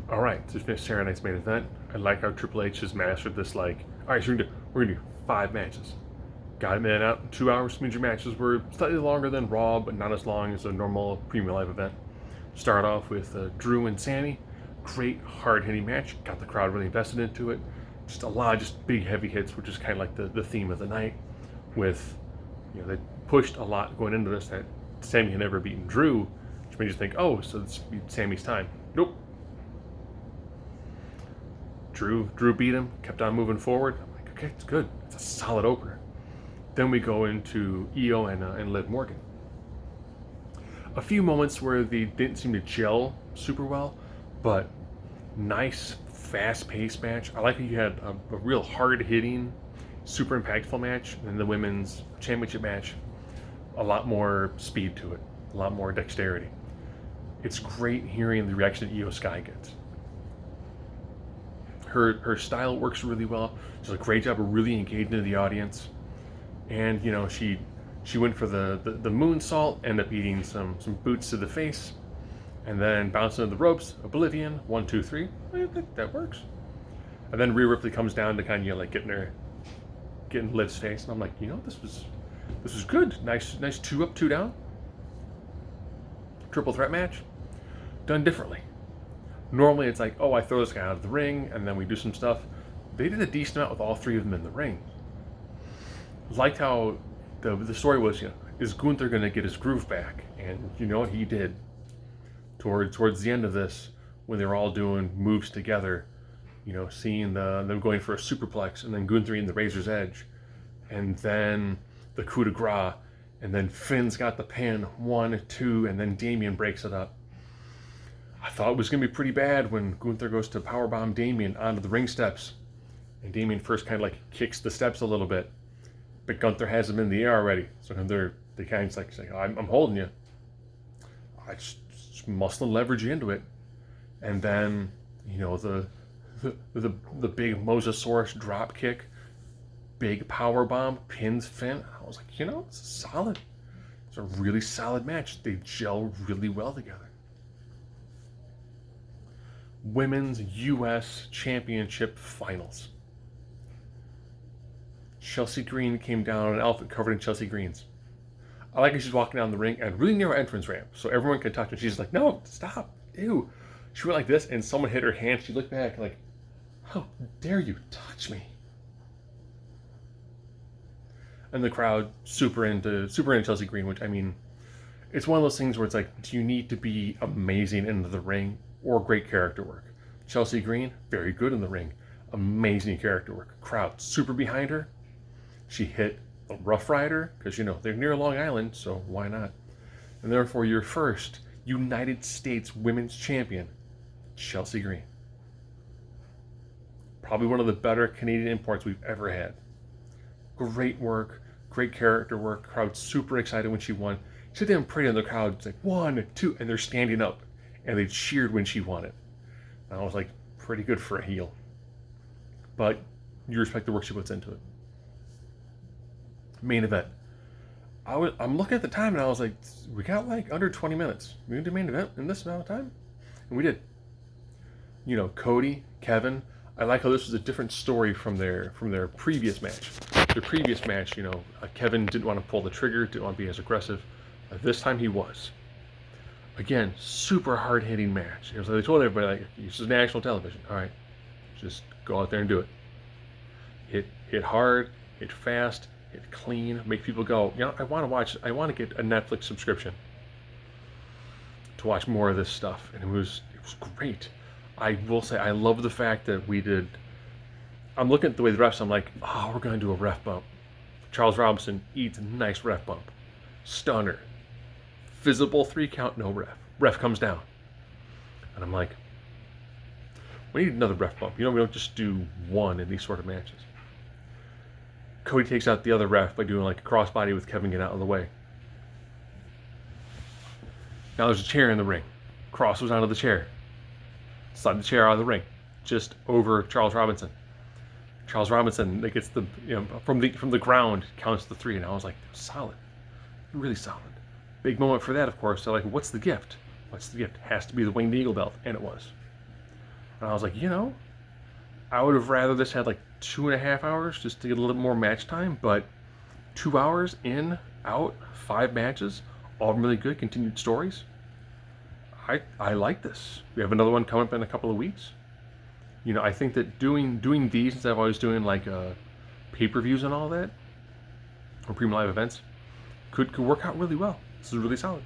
All right, so finished Saturday night's main event. I like how Triple H has mastered this. Like, all right, so we're gonna do 5 matches. Got him in and out. 2 hours. Means your matches were slightly longer than Raw, but not as long as a normal premium live event. Start off with Drew and Sammy. Great hard hitting match. Got the crowd really invested into it. Just a lot of just big heavy hits, which is kind of like the theme of the night. With, they pushed a lot going into this that Sammy had never beaten Drew, which made you think, oh, so it's Sammy's time. Nope. Drew beat him, kept on moving forward. I'm like, okay, it's good. It's a solid opener. Then we go into EO and Liv Morgan. A few moments where they didn't seem to gel super well, but nice, fast-paced match. I like how you had a real hard-hitting, super impactful match, and the women's championship match, a lot more speed to it, a lot more dexterity. It's great hearing the reaction that Io Sky gets. Her style works really well. She does a great job of really engaging into the audience. And she went for the moonsault, ended up eating some boots to the face, and then bouncing into the ropes. Oblivion, 1, 2, 3. I think that works. And then Rhea Ripley comes down to kind of getting Liv's face, and I'm like, this was good. Nice 2 up, 2 down. Triple threat match, done differently. Normally it's like, oh, I throw this guy out of the ring, and then we do some stuff. They did a decent amount with all 3 of them in the ring. Liked how the story was, is Gunther going to get his groove back? And you know what he did. Towards the end of this, when they were all doing moves together, seeing them going for a superplex, and then Gunther in the Razor's Edge, and then the coup de grace, and then Finn's got the pin, 1, 2, and then Damien breaks it up. I thought it was going to be pretty bad when Gunther goes to powerbomb Damien onto the ring steps. And Damien first kind of like kicks the steps a little bit. But Gunther has him in the air already. So they kind of like say, I'm holding you. I just muscle and leverage you into it. And then, the big Mosasaurus drop kick, big power bomb, pins Finn. I was like, it's solid. It's a really solid match. They gel really well together. Women's U.S. Championship Finals. Chelsea Green came down on an outfit covered in Chelsea Greens. I like how she's walking down the ring and really near her entrance ramp, so everyone can touch her. She's like, no, stop, ew. She went like this, and someone hit her hand. She looked back like, how dare you touch me? And the crowd super into Chelsea Green, which, I mean, it's one of those things where it's like, do you need to be amazing into the ring or great character work? Chelsea Green, very good in the ring. Amazing character work. Crowd super behind her. She hit a Rough Rider, because, they're near Long Island, so why not? And therefore, your first United States Women's Champion, Chelsea Green. Probably one of the better Canadian imports we've ever had. Great work, great character work. Crowd super excited when she won. She sit there and pray in the crowd. It's like 1, 2, and they're standing up, and they cheered when she won it. And I was like, pretty good for a heel. But you respect the work she puts into it. Main event. I'm looking at the time and I was like, we got like under 20 minutes. We can do main event in this amount of time? And we did. Cody, Kevin. I like how this was a different story from their previous match. Their previous match, Kevin didn't want to pull the trigger, didn't want to be as aggressive. This time he was. Again, super hard-hitting match. So they told everybody, like, this is national television. All right, just go out there and do it. Hit hard, hit fast, hit clean, make people go, I want to get a Netflix subscription to watch more of this stuff. And it was great. I will say, I love the fact that I'm looking at the way the refs, I'm like, oh, we're going to do a ref bump. Charles Robinson eats a nice ref bump. Stunner. Visible 3 count, no ref. Ref comes down. And I'm like, we need another ref bump. We don't just do one in these sort of matches. Cody takes out the other ref by doing like a crossbody with Kevin getting out of the way. Now there's a chair in the ring. Cross was onto the chair. Slide the chair out of the ring. Just over Charles Robinson. Charles Robinson gets from the ground, counts the 3, and I was like, solid. Really solid. Big moment for that, of course. So, like, what's the gift? What's the gift? Has to be the Winged Eagle belt, and it was. And I was like, I would have rather this had like 2.5 hours just to get a little bit more match time, but 2 hours in, out, 5 matches, all really good continued stories. I like this. We have another one coming up in a couple of weeks. I think that doing these instead of always doing like pay-per-views and all that, or premium live events, could work out really well. This is really solid.